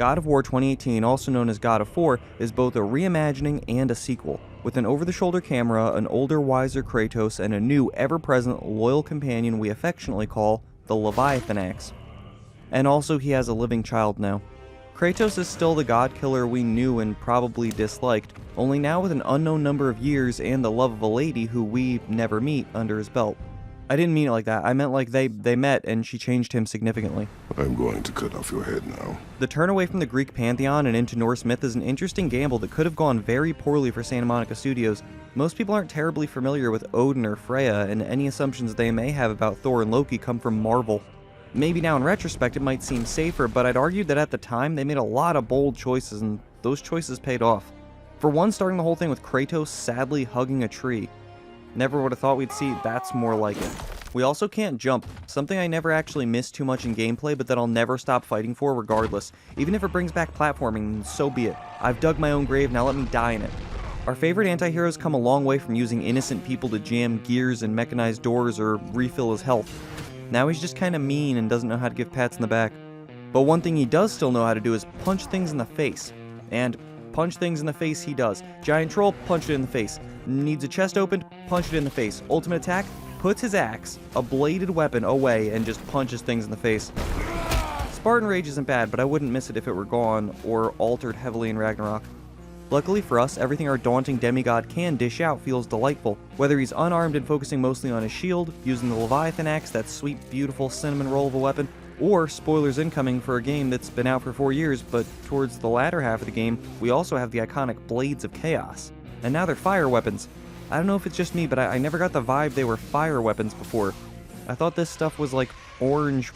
God of War 2018, also known as God of War, is both a reimagining and a sequel, with an over-the-shoulder camera, an older, wiser Kratos, and a new, ever-present, loyal companion we affectionately call the Leviathan Axe. And also, he has a living child now. Kratos is still the god killer we knew and probably disliked, only now with an unknown number of years and the love of a lady who we never meet under his belt. I didn't mean it like that. I meant like they met and she changed him significantly. I'm going to cut off your head now. The turn away from the Greek pantheon and into Norse myth is an interesting gamble that could have gone very poorly for Santa Monica Studios. Most people aren't terribly familiar with Odin or Freya, and any assumptions they may have about Thor and Loki come from Marvel. Maybe now in retrospect it might seem safer, but I'd argue that at the time they made a lot of bold choices and those choices paid off. For one, starting the whole thing with Kratos sadly hugging a tree. Never would have thought we'd see that's more like it. We also can't jump, something I never actually missed too much in gameplay, but that I'll never stop fighting for regardless. Even if it brings back platforming, so be it. I've dug my own grave, now let me die in it. Our favorite anti-heroes come a long way from using innocent people to jam gears and mechanized doors or refill his health. Now he's just kinda mean and doesn't know how to give pats in the back. But one thing he does still know how to do is punch things in the face. And punch things in the face he does. Giant troll, punch it in the face. Needs a chest opened, punch it in the face. Ultimate attack, puts his axe, a bladed weapon, away and just punches things in the face. Spartan Rage isn't bad, but I wouldn't miss it if it were gone, or altered heavily in Ragnarok. Luckily for us, everything our daunting demigod can dish out feels delightful. Whether he's unarmed and focusing mostly on his shield, using the Leviathan Axe, that sweet, beautiful cinnamon roll of a weapon, or spoilers incoming for a game that's been out for 4 years, but towards the latter half of the game, we also have the iconic Blades of Chaos. And now they're fire weapons. I don't know if it's just me, but I never got the vibe they were fire weapons before. I thought this stuff was like orange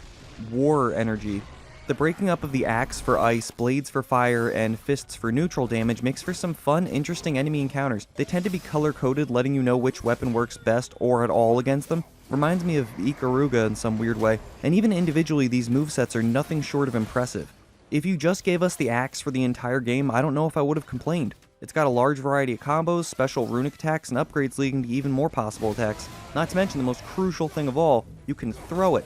war energy. The breaking up of the axe for ice, blades for fire, and fists for neutral damage makes for some fun, interesting enemy encounters. They tend to be color-coded, letting you know which weapon works best or at all against them. Reminds me of Ikaruga in some weird way. And even individually, these movesets are nothing short of impressive. If you just gave us the axe for the entire game, I don't know if I would have complained. It's got a large variety of combos, special runic attacks, and upgrades leading to even more possible attacks. Not to mention the most crucial thing of all, you can throw it.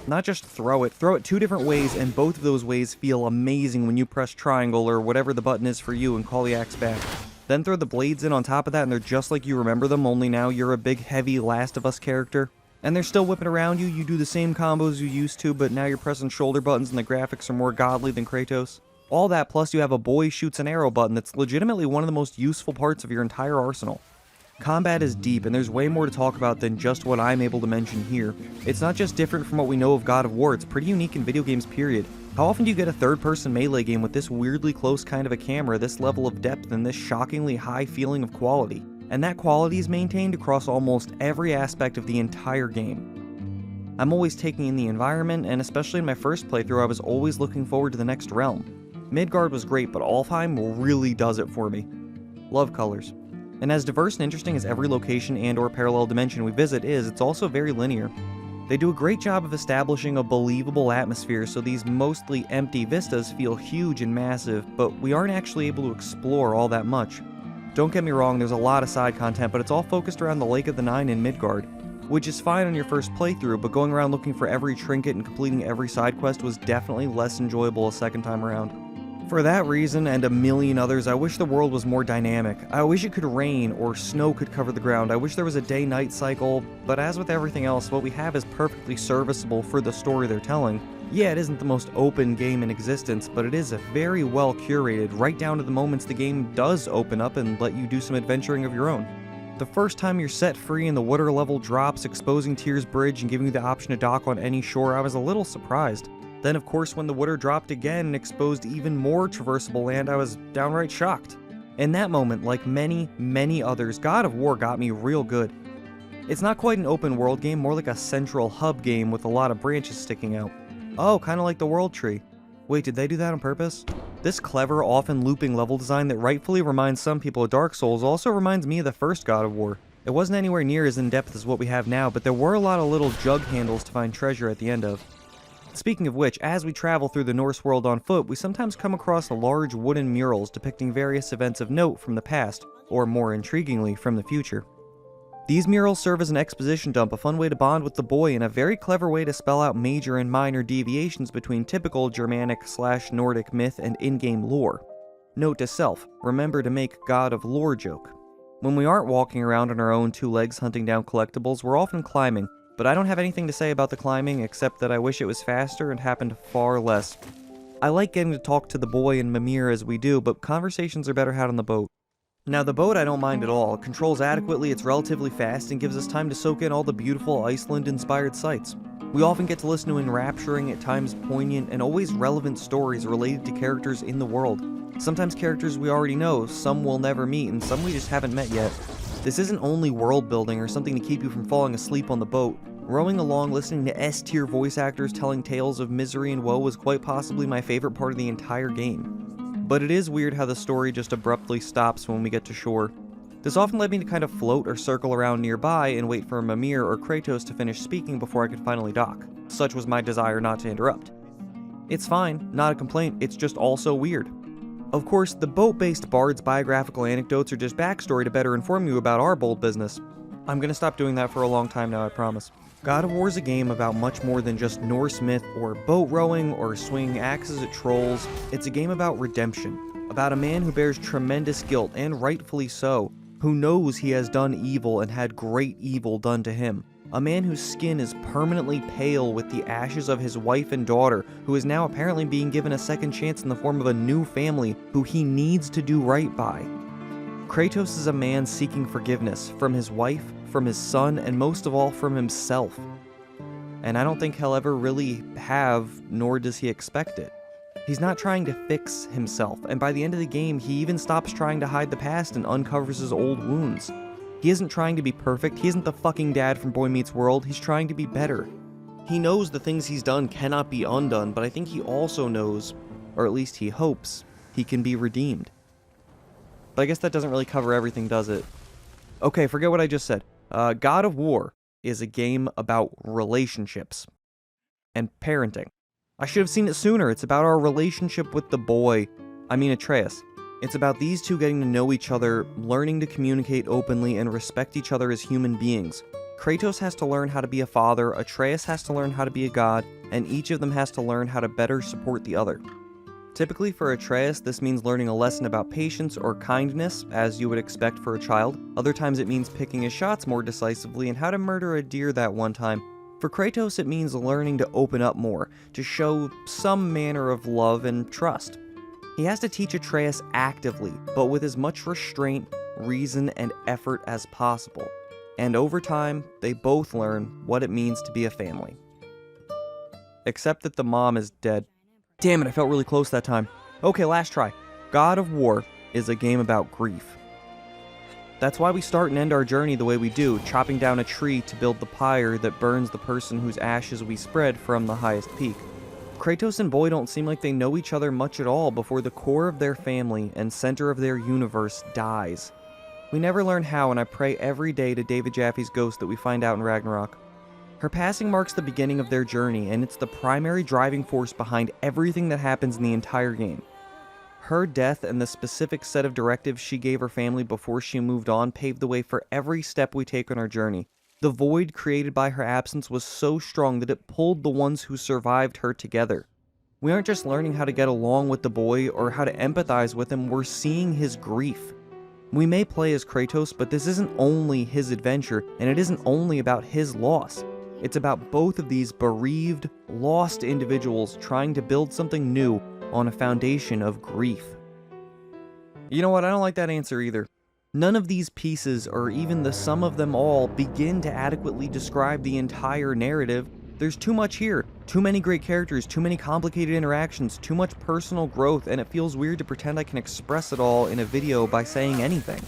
Not just throw it 2 different ways, and both of those ways feel amazing when you press triangle or whatever the button is for you and call the axe back. Then throw the blades in on top of that and they're just like you remember them, only now you're a big heavy Last of Us character. And they're still whipping around you, you do the same combos you used to, but now you're pressing shoulder buttons and the graphics are more godly than Kratos. All that plus you have a boy shoots an arrow button that's legitimately one of the most useful parts of your entire arsenal. Combat is deep, and there's way more to talk about than just what I'm able to mention here. It's not just different from what we know of God of War, it's pretty unique in video games period. How often do you get a third-person melee game with this weirdly close kind of a camera, this level of depth, and this shockingly high feeling of quality? And that quality is maintained across almost every aspect of the entire game. I'm always taking in the environment, and especially in my first playthrough I was always looking forward to the next realm. Midgard was great, but Alfheim really does it for me. Love colors. And as diverse and interesting as every location and or parallel dimension we visit is, it's also very linear. They do a great job of establishing a believable atmosphere so these mostly empty vistas feel huge and massive, but we aren't actually able to explore all that much. Don't get me wrong, there's a lot of side content, but it's all focused around the Lake of the Nine in Midgard, which is fine on your first playthrough, but going around looking for every trinket and completing every side quest was definitely less enjoyable a second time around. For that reason, and a million others, I wish the world was more dynamic. I wish it could rain, or snow could cover the ground. I wish there was a day-night cycle, but as with everything else, what we have is perfectly serviceable for the story they're telling. Yeah, it isn't the most open game in existence, but it is a very well curated, right down to the moments the game does open up and let you do some adventuring of your own. The first time you're set free and the water level drops, exposing Tyr's Bridge and giving you the option to dock on any shore, I was a little surprised. Then, of course, when the water dropped again and exposed even more traversable land, I was downright shocked. In that moment, like many, many others, God of War got me real good. It's not quite an open world game, more like a central hub game with a lot of branches sticking out. Oh, kinda like the World Tree. Wait, did they do that on purpose? This clever, often looping level design that rightfully reminds some people of Dark Souls also reminds me of the first God of War. It wasn't anywhere near as in-depth as what we have now, but there were a lot of little jug handles to find treasure at the end of. Speaking of which, as we travel through the Norse world on foot, we sometimes come across large wooden murals depicting various events of note from the past, or more intriguingly, from the future. These murals serve as an exposition dump, a fun way to bond with the boy, and a very clever way to spell out major and minor deviations between typical Germanic/Nordic myth and in-game lore. Note to self, remember to make God of Lore joke. When we aren't walking around on our own two legs hunting down collectibles, we're often climbing, but I don't have anything to say about the climbing except that I wish it was faster and happened far less. I like getting to talk to the boy and Mimir as we do, but conversations are better had on the boat. Now the boat I don't mind at all. It controls adequately, it's relatively fast, and gives us time to soak in all the beautiful Iceland-inspired sights. We often get to listen to enrapturing, at times poignant, and always relevant stories related to characters in the world. Sometimes characters we already know, some we'll never meet, and some we just haven't met yet. This isn't only world building or something to keep you from falling asleep on the boat. Rowing along listening to S-tier voice actors telling tales of misery and woe is quite possibly my favorite part of the entire game. But it is weird how the story just abruptly stops when we get to shore. This often led me to kind of float or circle around nearby and wait for Mimir or Kratos to finish speaking before I could finally dock. Such was my desire not to interrupt. It's fine, not a complaint, it's just also weird. Of course, the boat-based bard's biographical anecdotes are just backstory to better inform you about our bold business. I'm gonna stop doing that for a long time now, I promise. God of War is a game about much more than just Norse myth or boat rowing or swinging axes at trolls. It's a game about redemption, about a man who bears tremendous guilt, and rightfully so, who knows he has done evil and had great evil done to him. A man whose skin is permanently pale with the ashes of his wife and daughter, who is now apparently being given a second chance in the form of a new family who he needs to do right by. Kratos is a man seeking forgiveness from his wife, from his son, and most of all from himself. And I don't think he'll ever really have, nor does he expect it. He's not trying to fix himself, and by the end of the game, he even stops trying to hide the past and uncovers his old wounds. He isn't trying to be perfect, he isn't the fucking dad from Boy Meets World, he's trying to be better. He knows the things he's done cannot be undone, but I think he also knows, or at least he hopes, he can be redeemed. But I guess that doesn't really cover everything, does it? Okay, forget what I just said. God of War is a game about relationships and parenting. I should have seen it sooner. It's about our relationship with the boy. I mean Atreus. It's about these two getting to know each other, learning to communicate openly, and respect each other as human beings. Kratos has to learn how to be a father, Atreus has to learn how to be a god, and each of them has to learn how to better support the other. Typically for Atreus, this means learning a lesson about patience or kindness, as you would expect for a child. Other times it means picking his shots more decisively and how to murder a deer that one time. For Kratos, it means learning to open up more, to show some manner of love and trust. He has to teach Atreus actively, but with as much restraint, reason, and effort as possible. And over time, they both learn what it means to be a family. Except that the mom is dead. Damn it, I felt really close that time. Okay, last try. God of War is a game about grief. That's why we start and end our journey the way we do, chopping down a tree to build the pyre that burns the person whose ashes we spread from the highest peak. Kratos and Boy don't seem like they know each other much at all before the core of their family and center of their universe dies. We never learn how, and I pray every day to David Jaffe's ghost that we find out in Ragnarok. Her passing marks the beginning of their journey, and it's the primary driving force behind everything that happens in the entire game. Her death and the specific set of directives she gave her family before she moved on paved the way for every step we take on our journey. The void created by her absence was so strong that it pulled the ones who survived her together. We aren't just learning how to get along with the boy or how to empathize with him, we're seeing his grief. We may play as Kratos, but this isn't only his adventure, and it isn't only about his loss. It's about both of these bereaved, lost individuals trying to build something new on a foundation of grief. You know what, I don't like that answer either. None of these pieces, or even the sum of them all, begin to adequately describe the entire narrative. There's too much here, too many great characters, too many complicated interactions, too much personal growth, and it feels weird to pretend I can express it all in a video by saying anything.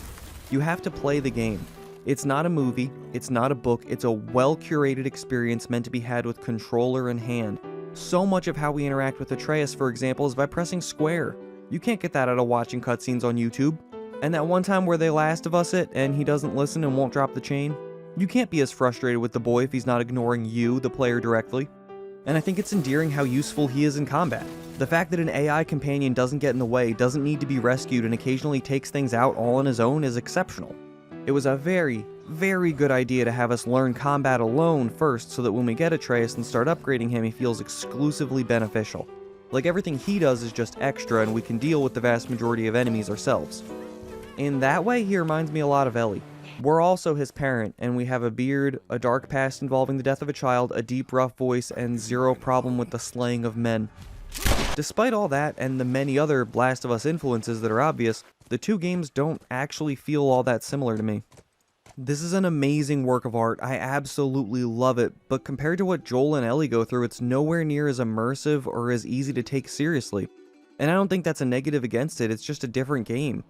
You have to play the game. It's not a movie, it's not a book, it's a well-curated experience meant to be had with controller in hand. So much of how we interact with Atreus, for example, is by pressing square. You can't get that out of watching cutscenes on YouTube. And that one time where they Last of Us it, and he doesn't listen and won't drop the chain, you can't be as frustrated with the boy if he's not ignoring you, the player, directly. And I think it's endearing how useful he is in combat. The fact that an AI companion doesn't get in the way, doesn't need to be rescued, and occasionally takes things out all on his own is exceptional. It was a very, Very good idea to have us learn combat alone first so that when we get Atreus and start upgrading him, he feels exclusively beneficial. Like everything he does is just extra and we can deal with the vast majority of enemies ourselves. In that way, he reminds me a lot of Ellie. We're also his parent, and we have a beard, a dark past involving the death of a child, a deep rough voice, and zero problem with the slaying of men. Despite all that, and the many other Last of Us influences that are obvious, the two games don't actually feel all that similar to me. This is an amazing work of art, I absolutely love it, but compared to what Joel and Ellie go through, it's nowhere near as immersive or as easy to take seriously. And I don't think that's a negative against it, it's just a different game.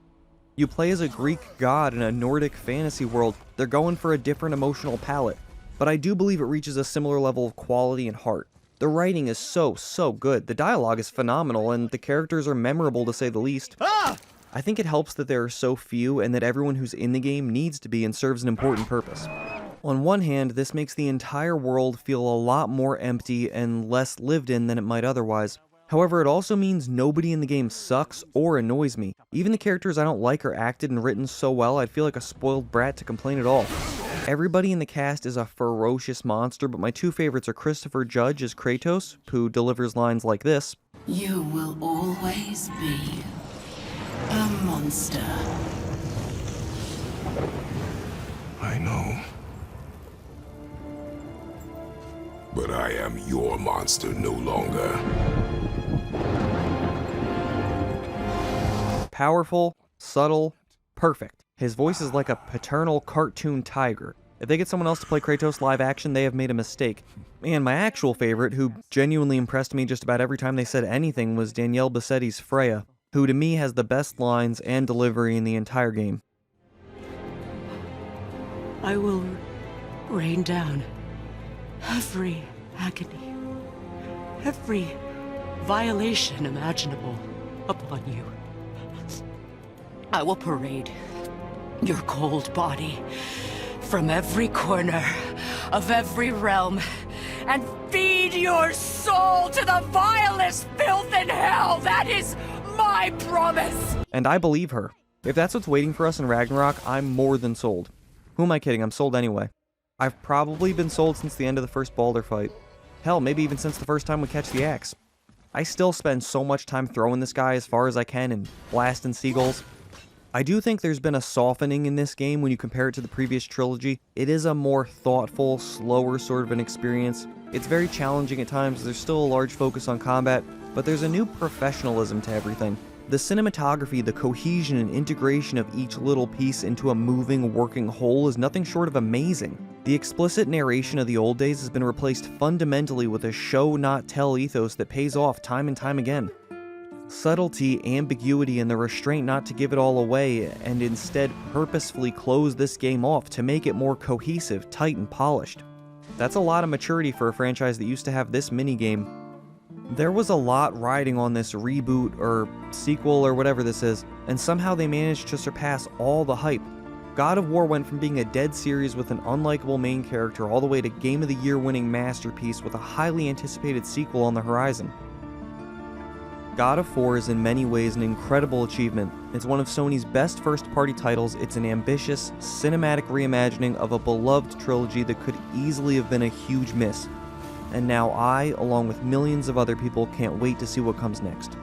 You play as a Greek god in a Nordic fantasy world, they're going for a different emotional palette, but I do believe it reaches a similar level of quality and heart. The writing is so good, the dialogue is phenomenal, and the characters are memorable to say the least. I think it helps that there are so few and that everyone who's in the game needs to be and serves an important purpose. On one hand, this makes the entire world feel a lot more empty and less lived in than it might otherwise. However, it also means nobody in the game sucks or annoys me. Even the characters I don't like are acted and written so well I'd feel like a spoiled brat to complain at all. Everybody in the cast is a ferocious monster, but my two favorites are Christopher Judge as Kratos, who delivers lines like this: "You will always be a monster." I know. But I am your monster no longer. Powerful, subtle, perfect. His voice is like a paternal cartoon tiger. If they get someone else to play Kratos live action, they have made a mistake. And my actual favorite, who genuinely impressed me just about every time they said anything, was Danielle Bassetti's Freya, who to me has the best lines and delivery in the entire game. I will rain down every agony, every violation imaginable upon you. I will parade your cold body from every corner of every realm and feed your soul to the vilest filth in hell. That is my promise. And I believe her. If that's what's waiting for us in Ragnarok, I'm more than sold. Who am I kidding? I'm sold anyway. I've probably been sold since the end of the first Baldur fight. Hell, maybe even since the first time we catch the axe. I still spend so much time throwing this guy as far as I can and blasting seagulls. I do think there's been a softening in this game when you compare it to the previous trilogy. It is a more thoughtful, slower sort of an experience. It's very challenging at times, there's still a large focus on combat, but there's a new professionalism to everything. The cinematography, the cohesion and integration of each little piece into a moving, working whole is nothing short of amazing. The explicit narration of the old days has been replaced fundamentally with a show not tell ethos that pays off time and time again. Subtlety, ambiguity, and the restraint not to give it all away, and instead purposefully close this game off to make it more cohesive, tight, and polished. That's a lot of maturity for a franchise that used to have this minigame. There was a lot riding on this reboot, or sequel, or whatever this is, and somehow they managed to surpass all the hype. God of War went from being a dead series with an unlikable main character all the way to Game of the Year winning masterpiece with a highly anticipated sequel on the horizon. God of War is in many ways an incredible achievement. It's one of Sony's best first-party titles. It's an ambitious, cinematic reimagining of a beloved trilogy that could easily have been a huge miss. And now I, along with millions of other people, can't wait to see what comes next.